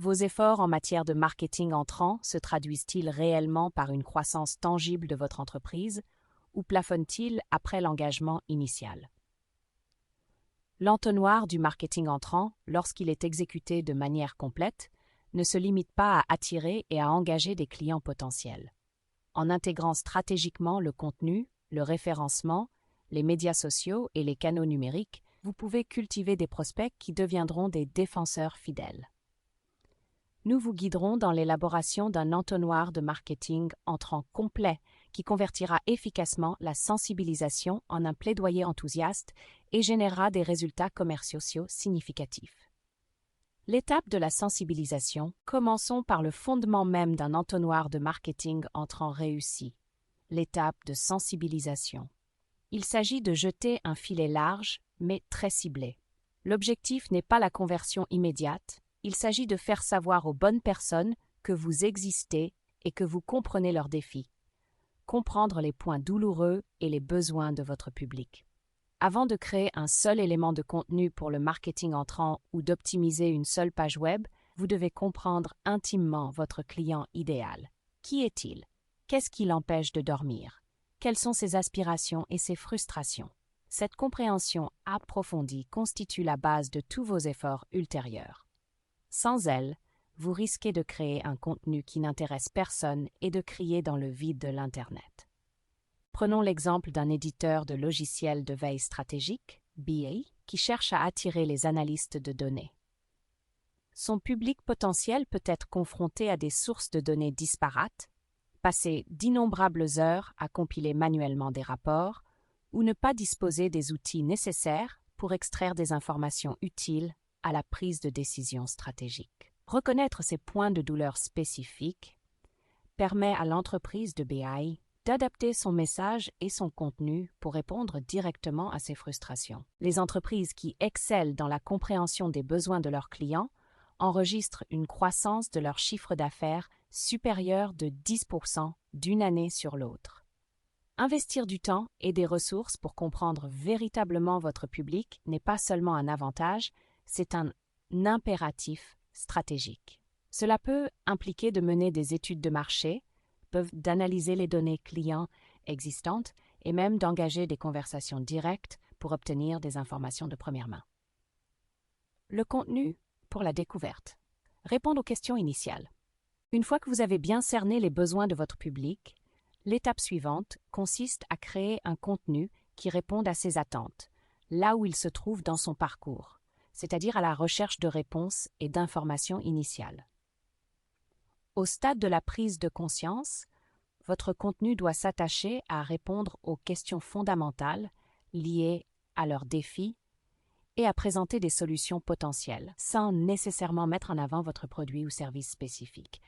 Vos efforts en matière de marketing entrant se traduisent-ils réellement par une croissance tangible de votre entreprise ou plafonnent-ils après l'engagement initial? L'entonnoir du marketing entrant, lorsqu'il est exécuté de manière complète, ne se limite pas à attirer et à engager des clients potentiels. En intégrant stratégiquement le contenu, le référencement, les médias sociaux et les canaux numériques, vous pouvez cultiver des prospects qui deviendront des défenseurs fidèles. Nous vous guiderons dans l'élaboration d'un entonnoir de marketing entrant complet qui convertira efficacement la sensibilisation en un plaidoyer enthousiaste et générera des résultats commerciaux significatifs. L'étape de la sensibilisation, commençons par le fondement même d'un entonnoir de marketing entrant réussi, l'étape de sensibilisation. Il s'agit de jeter un filet large, mais très ciblé. L'objectif n'est pas la conversion immédiate, il s'agit de faire savoir aux bonnes personnes que vous existez et que vous comprenez leurs défis. Comprendre les points douloureux et les besoins de votre public. Avant de créer un seul élément de contenu pour le marketing entrant ou d'optimiser une seule page web, vous devez comprendre intimement votre client idéal. Qui est-il? Qu'est-ce qui l'empêche de dormir? Quelles sont ses aspirations et ses frustrations? Cette compréhension approfondie constitue la base de tous vos efforts ultérieurs. Sans elle, vous risquez de créer un contenu qui n'intéresse personne et de crier dans le vide de l'Internet. Prenons l'exemple d'un éditeur de logiciels de veille stratégique, BA, qui cherche à attirer les analystes de données. Son public potentiel peut être confronté à des sources de données disparates, passer d'innombrables heures à compiler manuellement des rapports ou ne pas disposer des outils nécessaires pour extraire des informations utiles à la prise de décision stratégique. Reconnaître ces points de douleur spécifiques permet à l'entreprise de BI d'adapter son message et son contenu pour répondre directement à ces frustrations. Les entreprises qui excellent dans la compréhension des besoins de leurs clients enregistrent une croissance de leur chiffre d'affaires supérieure de 10% d'une année sur l'autre. Investir du temps et des ressources pour comprendre véritablement votre public n'est pas seulement un avantage, c'est un impératif stratégique. Cela peut impliquer de mener des études de marché, d'analyser les données clients existantes et même d'engager des conversations directes pour obtenir des informations de première main. Le contenu pour la découverte. Répondre aux questions initiales. Une fois que vous avez bien cerné les besoins de votre public, l'étape suivante consiste à créer un contenu qui réponde à ses attentes, là où il se trouve dans son parcours, c'est-à-dire à la recherche de réponses et d'informations initiales. Au stade de la prise de conscience, votre contenu doit s'attacher à répondre aux questions fondamentales liées à leurs défis et à présenter des solutions potentielles, sans nécessairement mettre en avant votre produit ou service spécifique.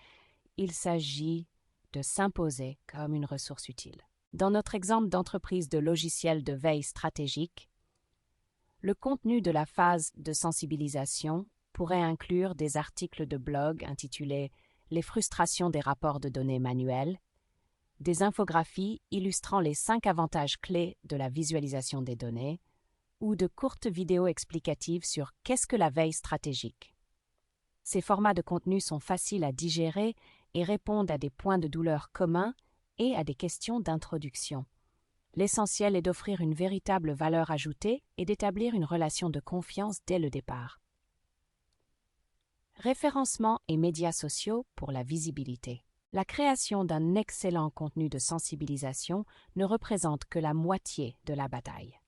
Il s'agit de s'imposer comme une ressource utile. Dans notre exemple d'entreprise de logiciels de veille stratégique, le contenu de la phase de sensibilisation pourrait inclure des articles de blog intitulés « Les frustrations des rapports de données manuels », des infographies illustrant les 5 avantages clés de la visualisation des données, ou de courtes vidéos explicatives sur « Qu'est-ce que la veille stratégique ?» Ces formats de contenu sont faciles à digérer et répondent à des points de douleur communs et à des questions d'introduction. L'essentiel est d'offrir une véritable valeur ajoutée et d'établir une relation de confiance dès le départ. Référencement et médias sociaux pour la visibilité. La création d'un excellent contenu de sensibilisation ne représente que la moitié de la bataille.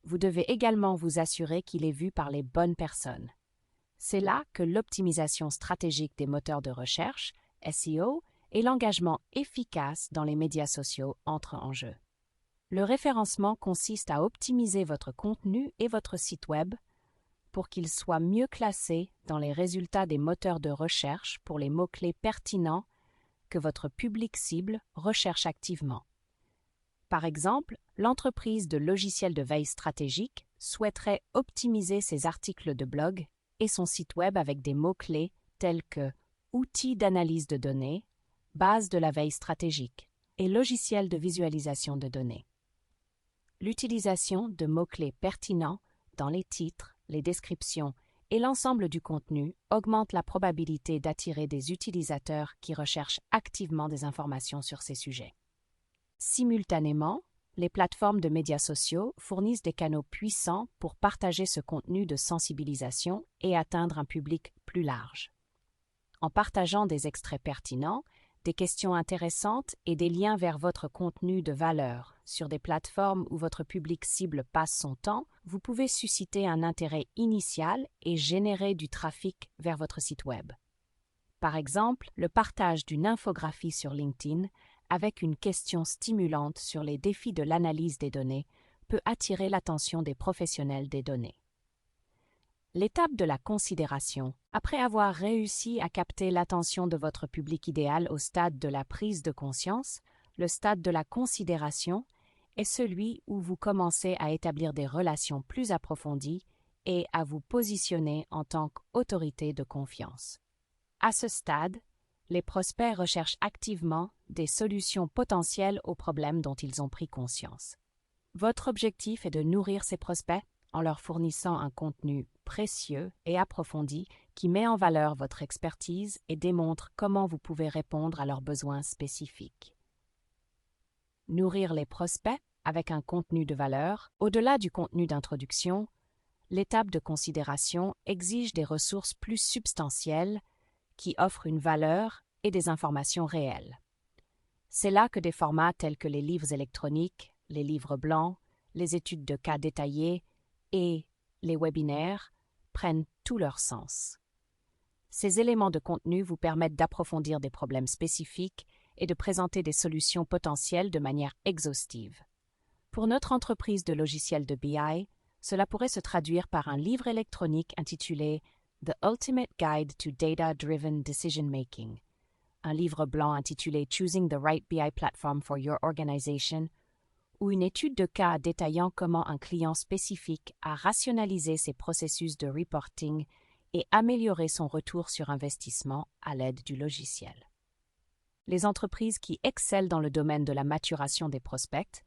Vous devez également vous assurer qu'il est vu par les bonnes personnes. C'est là que l'optimisation stratégique des moteurs de recherche, SEO, et l'engagement efficace dans les médias sociaux entrent en jeu. Le référencement consiste à optimiser votre contenu et votre site web pour qu'ils soient mieux classés dans les résultats des moteurs de recherche pour les mots-clés pertinents que votre public cible recherche activement. Par exemple, l'entreprise de logiciels de veille stratégique souhaiterait optimiser ses articles de blog et son site web avec des mots-clés tels que outils d'analyse de données, base de la veille stratégique et logiciels de visualisation de données. L'utilisation de mots-clés pertinents dans les titres, les descriptions et l'ensemble du contenu augmente la probabilité d'attirer des utilisateurs qui recherchent activement des informations sur ces sujets. Simultanément, les plateformes de médias sociaux fournissent des canaux puissants pour partager ce contenu de sensibilisation et atteindre un public plus large. En partageant des extraits pertinents, des questions intéressantes et des liens vers votre contenu de valeur sur des plateformes où votre public cible passe son temps, vous pouvez susciter un intérêt initial et générer du trafic vers votre site Web. Par exemple, le partage d'une infographie sur LinkedIn avec une question stimulante sur les défis de l'analyse des données peut attirer l'attention des professionnels des données. L'étape de la considération. Après avoir réussi à capter l'attention de votre public idéal au stade de la prise de conscience, le stade de la considération est celui où vous commencez à établir des relations plus approfondies et à vous positionner en tant qu'autorité de confiance. À ce stade, les prospects recherchent activement des solutions potentielles aux problèmes dont ils ont pris conscience. Votre objectif est de nourrir ces prospects en leur fournissant un contenu précieux et approfondi qui met en valeur votre expertise et démontre comment vous pouvez répondre à leurs besoins spécifiques. Nourrir les prospects avec un contenu de valeur, au-delà du contenu d'introduction, l'étape de considération exige des ressources plus substantielles qui offrent une valeur et des informations réelles. C'est là que des formats tels que les livres électroniques, les livres blancs, les études de cas détaillées et les webinaires prennent tout leur sens. Ces éléments de contenu vous permettent d'approfondir des problèmes spécifiques et de présenter des solutions potentielles de manière exhaustive. Pour notre entreprise de logiciels de BI, cela pourrait se traduire par un livre électronique intitulé The Ultimate Guide to Data-Driven Decision Making, un livre blanc intitulé Choosing the Right BI Platform for Your Organization, ou une étude de cas détaillant comment un client spécifique a rationalisé ses processus de reporting et amélioré son retour sur investissement à l'aide du logiciel. Les entreprises qui excellent dans le domaine de la maturation des prospects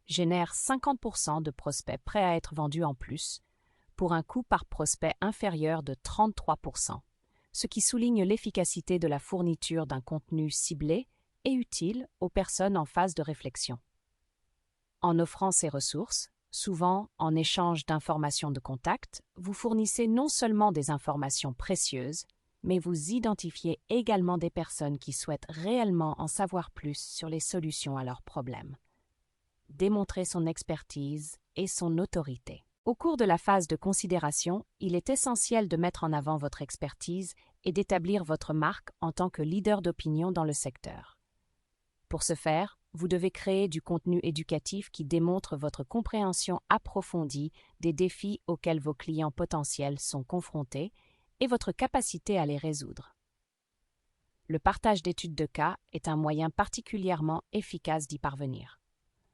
génèrent 50% de prospects prêts à être vendus en plus, pour un coût par prospect inférieur de 33%, ce qui souligne l'efficacité de la fourniture d'un contenu ciblé et utile aux personnes en phase de réflexion. En offrant ces ressources, souvent en échange d'informations de contact, vous fournissez non seulement des informations précieuses, mais vous identifiez également des personnes qui souhaitent réellement en savoir plus sur les solutions à leurs problèmes. Démontrer son expertise et son autorité. Au cours de la phase de considération, il est essentiel de mettre en avant votre expertise et d'établir votre marque en tant que leader d'opinion dans le secteur. Pour ce faire, vous devez créer du contenu éducatif qui démontre votre compréhension approfondie des défis auxquels vos clients potentiels sont confrontés et votre capacité à les résoudre. Le partage d'études de cas est un moyen particulièrement efficace d'y parvenir.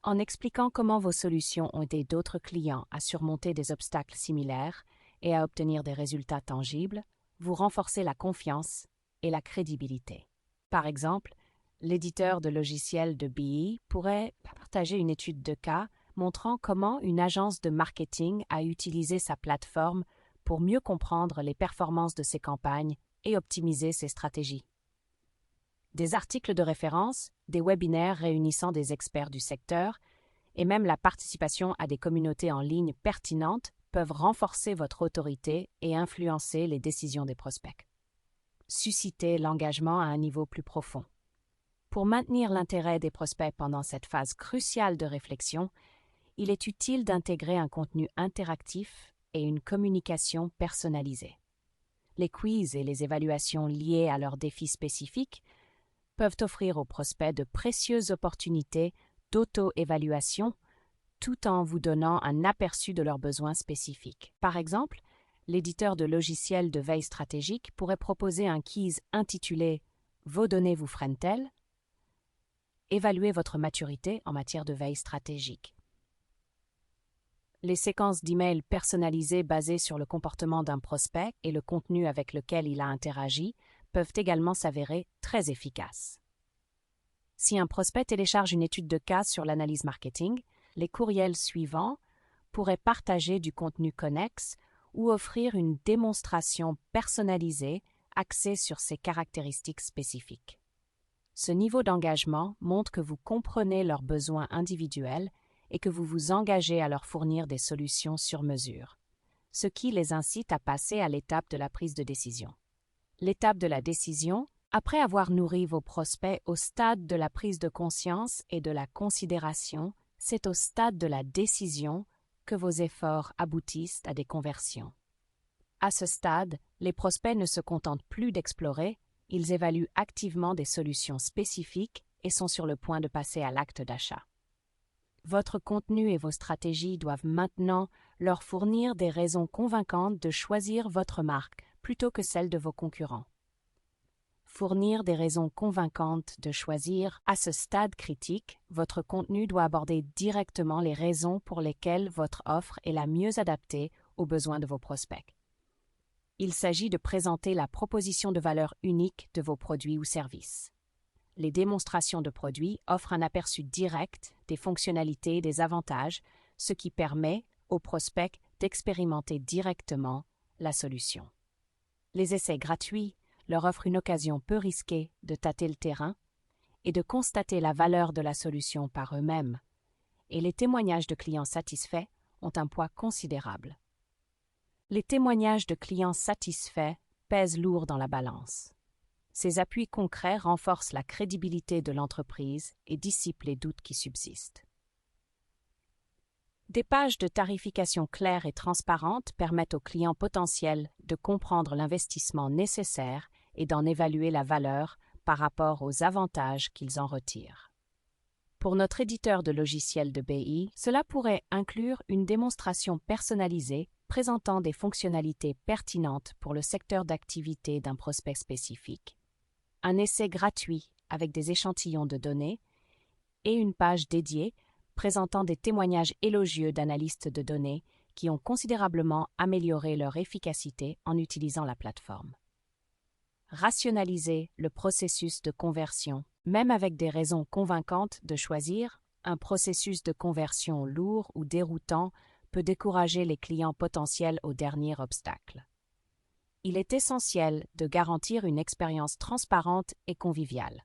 En expliquant comment vos solutions ont aidé d'autres clients à surmonter des obstacles similaires et à obtenir des résultats tangibles, vous renforcez la confiance et la crédibilité. Par exemple, l'éditeur de logiciels de BI pourrait partager une étude de cas montrant comment une agence de marketing a utilisé sa plateforme pour mieux comprendre les performances de ses campagnes et optimiser ses stratégies. Des articles de référence, des webinaires réunissant des experts du secteur et même la participation à des communautés en ligne pertinentes peuvent renforcer votre autorité et influencer les décisions des prospects. Susciter l'engagement à un niveau plus profond. Pour maintenir l'intérêt des prospects pendant cette phase cruciale de réflexion, il est utile d'intégrer un contenu interactif et une communication personnalisée. Les quiz et les évaluations liées à leurs défis spécifiques peuvent offrir aux prospects de précieuses opportunités d'auto-évaluation tout en vous donnant un aperçu de leurs besoins spécifiques. Par exemple, l'éditeur de logiciels de veille stratégique pourrait proposer un quiz intitulé « Vos données vous freinent-elles ?» Évaluez votre maturité en matière de veille stratégique. Les séquences d'emails personnalisées basées sur le comportement d'un prospect et le contenu avec lequel il a interagi peuvent également s'avérer très efficaces. Si un prospect télécharge une étude de cas sur l'analyse marketing, les courriels suivants pourraient partager du contenu connexe ou offrir une démonstration personnalisée axée sur ses caractéristiques spécifiques. Ce niveau d'engagement montre que vous comprenez leurs besoins individuels et que vous vous engagez à leur fournir des solutions sur mesure, ce qui les incite à passer à l'étape de la prise de décision. L'étape de la décision, après avoir nourri vos prospects au stade de la prise de conscience et de la considération, c'est au stade de la décision que vos efforts aboutissent à des conversions. À ce stade, les prospects ne se contentent plus d'explorer, ils évaluent activement des solutions spécifiques et sont sur le point de passer à l'acte d'achat. Votre contenu et vos stratégies doivent maintenant leur fournir des raisons convaincantes de choisir votre marque plutôt que celle de vos concurrents. Fournir des raisons convaincantes de choisir, à ce stade critique, votre contenu doit aborder directement les raisons pour lesquelles votre offre est la mieux adaptée aux besoins de vos prospects. Il s'agit de présenter la proposition de valeur unique de vos produits ou services. Les démonstrations de produits offrent un aperçu direct des fonctionnalités et des avantages, ce qui permet aux prospects d'expérimenter directement la solution. Les essais gratuits leur offrent une occasion peu risquée de tâter le terrain et de constater la valeur de la solution par eux-mêmes, et les témoignages de clients satisfaits ont un poids considérable. Les témoignages de clients satisfaits pèsent lourd dans la balance. Ces appuis concrets renforcent la crédibilité de l'entreprise et dissipent les doutes qui subsistent. Des pages de tarification claires et transparentes permettent aux clients potentiels de comprendre l'investissement nécessaire et d'en évaluer la valeur par rapport aux avantages qu'ils en retirent. Pour notre éditeur de logiciels de BI, cela pourrait inclure une démonstration personnalisée présentant des fonctionnalités pertinentes pour le secteur d'activité d'un prospect spécifique, un essai gratuit avec des échantillons de données et une page dédiée présentant des témoignages élogieux d'analystes de données qui ont considérablement amélioré leur efficacité en utilisant la plateforme. Rationaliser le processus de conversion, même avec des raisons convaincantes de choisir, un processus de conversion lourd ou déroutant peut décourager les clients potentiels au dernier obstacle. Il est essentiel de garantir une expérience transparente et conviviale.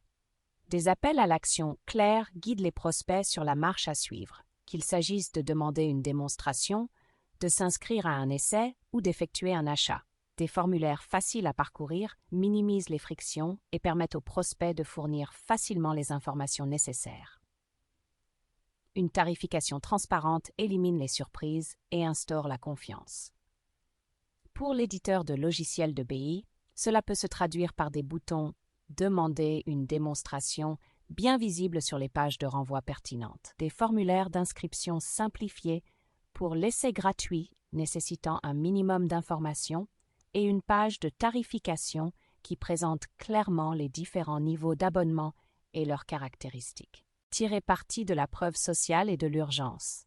Des appels à l'action clairs guident les prospects sur la marche à suivre, qu'il s'agisse de demander une démonstration, de s'inscrire à un essai ou d'effectuer un achat. Des formulaires faciles à parcourir minimisent les frictions et permettent aux prospects de fournir facilement les informations nécessaires. Une tarification transparente élimine les surprises et instaure la confiance. Pour l'éditeur de logiciels de BI, cela peut se traduire par des boutons « Demander une démonstration » bien visibles sur les pages de renvoi pertinentes, des formulaires d'inscription simplifiés pour l'essai gratuit nécessitant un minimum d'informations et une page de tarification qui présente clairement les différents niveaux d'abonnement et leurs caractéristiques. Tirer parti de la preuve sociale et de l'urgence.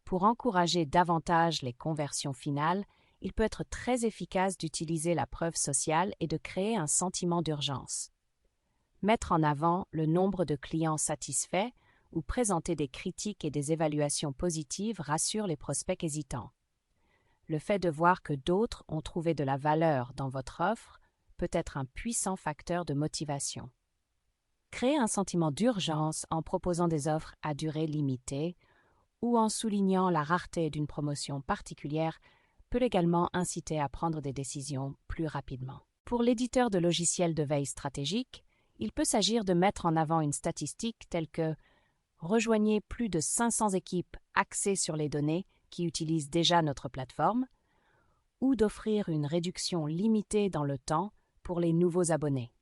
Pour encourager davantage les conversions finales, il peut être très efficace d'utiliser la preuve sociale et de créer un sentiment d'urgence. Mettre en avant le nombre de clients satisfaits ou présenter des critiques et des évaluations positives rassure les prospects hésitants. Le fait de voir que d'autres ont trouvé de la valeur dans votre offre peut être un puissant facteur de motivation. Créer un sentiment d'urgence en proposant des offres à durée limitée ou en soulignant la rareté d'une promotion particulière peut également inciter à prendre des décisions plus rapidement. Pour l'éditeur de logiciels de veille stratégique, il peut s'agir de mettre en avant une statistique telle que « Rejoignez plus de 500 équipes axées sur les données qui utilisent déjà notre plateforme » ou d'offrir une réduction limitée dans le temps pour les nouveaux abonnés.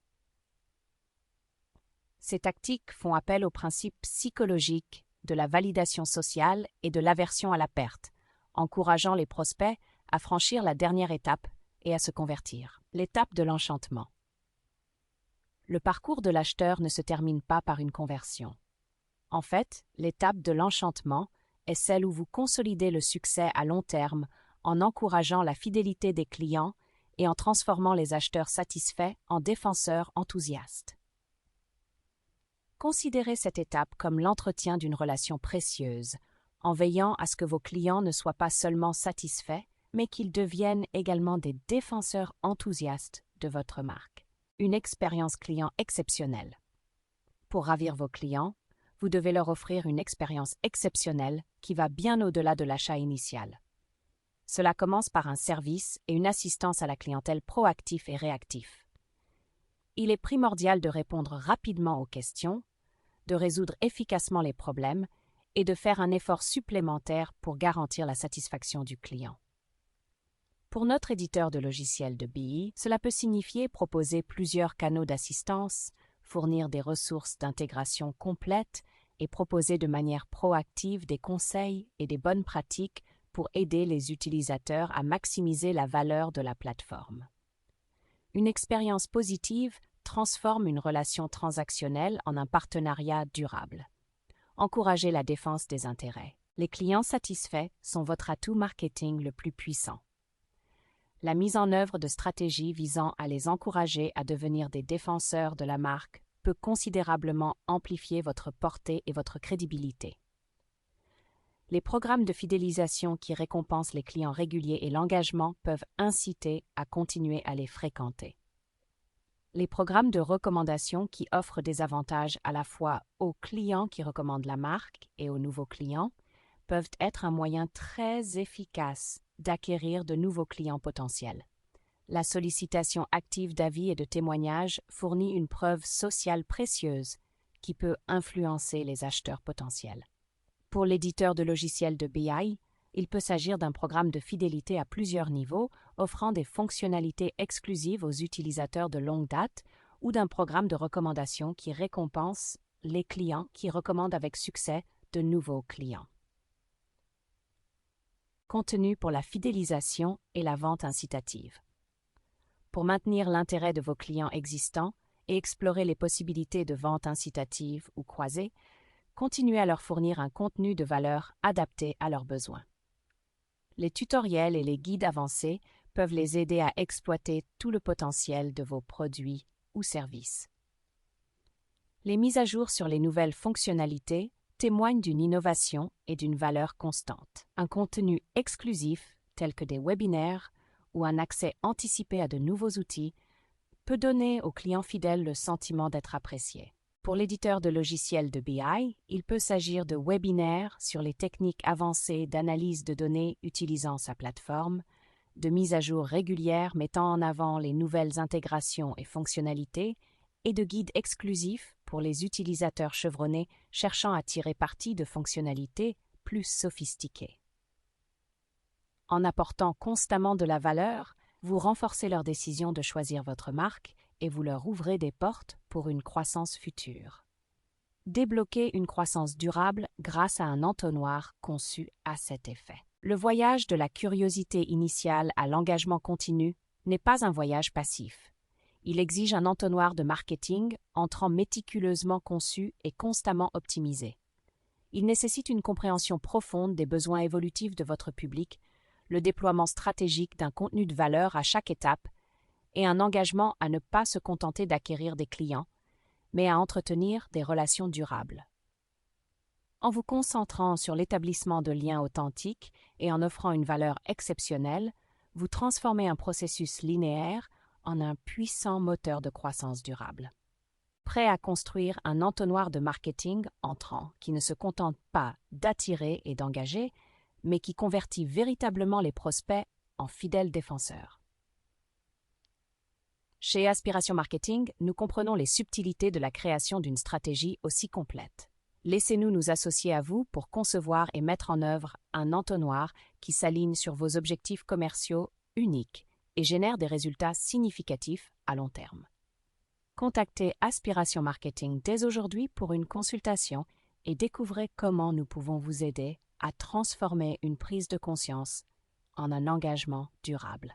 Ces tactiques font appel au principe psychologique de la validation sociale et de l'aversion à la perte, encourageant les prospects à franchir la dernière étape et à se convertir. L'étape de l'enchantement. Le parcours de l'acheteur ne se termine pas par une conversion. En fait, l'étape de l'enchantement est celle où vous consolidez le succès à long terme en encourageant la fidélité des clients et en transformant les acheteurs satisfaits en défenseurs enthousiastes. Considérez cette étape comme l'entretien d'une relation précieuse, en veillant à ce que vos clients ne soient pas seulement satisfaits, mais qu'ils deviennent également des défenseurs enthousiastes de votre marque. Une expérience client exceptionnelle. Pour ravir vos clients, vous devez leur offrir une expérience exceptionnelle qui va bien au-delà de l'achat initial. Cela commence par un service et une assistance à la clientèle proactif et réactif. Il est primordial de répondre rapidement aux questions, de résoudre efficacement les problèmes et de faire un effort supplémentaire pour garantir la satisfaction du client. Pour notre éditeur de logiciels de BI, cela peut signifier proposer plusieurs canaux d'assistance, fournir des ressources d'intégration complètes et proposer de manière proactive des conseils et des bonnes pratiques pour aider les utilisateurs à maximiser la valeur de la plateforme. Une expérience positive transforme une relation transactionnelle en un partenariat durable. Encouragez la défense des intérêts. Les clients satisfaits sont votre atout marketing le plus puissant. La mise en œuvre de stratégies visant à les encourager à devenir des défenseurs de la marque peut considérablement amplifier votre portée et votre crédibilité. Les programmes de fidélisation qui récompensent les clients réguliers et l'engagement peuvent inciter à continuer à les fréquenter. Les programmes de recommandation qui offrent des avantages à la fois aux clients qui recommandent la marque et aux nouveaux clients peuvent être un moyen très efficace d'acquérir de nouveaux clients potentiels. La sollicitation active d'avis et de témoignages fournit une preuve sociale précieuse qui peut influencer les acheteurs potentiels. Pour l'éditeur de logiciels de BI, il peut s'agir d'un programme de fidélité à plusieurs niveaux, offrant des fonctionnalités exclusives aux utilisateurs de longue date, ou d'un programme de recommandation qui récompense les clients qui recommandent avec succès de nouveaux clients. Contenu pour la fidélisation et la vente incitative. Pour maintenir l'intérêt de vos clients existants et explorer les possibilités de vente incitative ou croisée, continuez à leur fournir un contenu de valeur adapté à leurs besoins. Les tutoriels et les guides avancés peuvent les aider à exploiter tout le potentiel de vos produits ou services. Les mises à jour sur les nouvelles fonctionnalités témoignent d'une innovation et d'une valeur constante. Un contenu exclusif, tel que des webinaires ou un accès anticipé à de nouveaux outils, peut donner aux clients fidèles le sentiment d'être appréciés. Pour l'éditeur de logiciels de BI, il peut s'agir de webinaires sur les techniques avancées d'analyse de données utilisant sa plateforme, de mises à jour régulières mettant en avant les nouvelles intégrations et fonctionnalités, et de guides exclusifs pour les utilisateurs chevronnés cherchant à tirer parti de fonctionnalités plus sophistiquées. En apportant constamment de la valeur, vous renforcez leur décision de choisir votre marque et vous leur ouvrez des portes pour une croissance future. Débloquez une croissance durable grâce à un entonnoir conçu à cet effet. Le voyage de la curiosité initiale à l'engagement continu n'est pas un voyage passif. Il exige un entonnoir de marketing entrant méticuleusement conçu et constamment optimisé. Il nécessite une compréhension profonde des besoins évolutifs de votre public, le déploiement stratégique d'un contenu de valeur à chaque étape et un engagement à ne pas se contenter d'acquérir des clients, mais à entretenir des relations durables. En vous concentrant sur l'établissement de liens authentiques et en offrant une valeur exceptionnelle, vous transformez un processus linéaire en un puissant moteur de croissance durable. Prêt à construire un entonnoir de marketing entrant qui ne se contente pas d'attirer et d'engager, mais qui convertit véritablement les prospects en fidèles défenseurs. Chez Aspiration Marketing, nous comprenons les subtilités de la création d'une stratégie aussi complète. Laissez-nous nous associer à vous pour concevoir et mettre en œuvre un entonnoir qui s'aligne sur vos objectifs commerciaux uniques et génère des résultats significatifs à long terme. Contactez Aspiration Marketing dès aujourd'hui pour une consultation et découvrez comment nous pouvons vous aider à transformer une prise de conscience en un engagement durable.